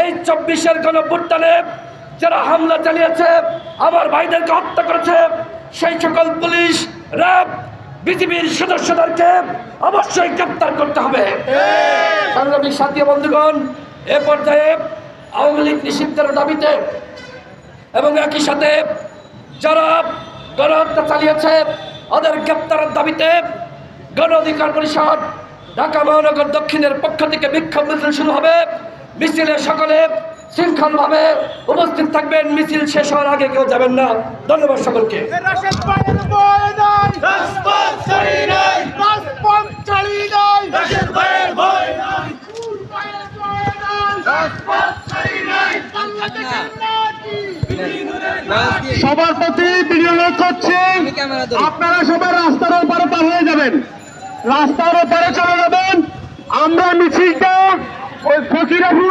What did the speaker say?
এই 24-এর গণঅভ্যুত্থানে যারা হামলা চালিয়েছে, আমার ভাইদেরকে হত্যা করেছে, সেই সকল পুলিশ, র্যাব, বিজিবির সদস্যদেরকে অবশ্যই গ্রেপ্তার করতে হবে। সংগ্রামী সাথী বন্ধুগণ, এ পর্যায়ে আওয়ামী লীগ নিষিদ্ধের দাবিতে এবং একই সাথে যারা গণহত্যা চালিয়েছে ওদের গ্রেপ্তারের দাবিতে গণ অধিকার পরিষদ ঢাকা মহানগর দক্ষিণের পক্ষ থেকে বিক্ষোভ মিছিল শুরু হবে। মিছিলে সকলে শৃঙ্খলভাবে উপস্থিত থাকবেন। মিছিল শেষ হওয়ার আগে কেউ যাবেন না। ধন্যবাদ সকলকে। সবার প্রতি বিনিয়োগ করছি, আপনারা সবাই রাস্তার ওপারে পার হয়ে যাবেন, রাস্তার ওপারে চলে যাবেন। আমরা মিছিলটা ওই ফকিরা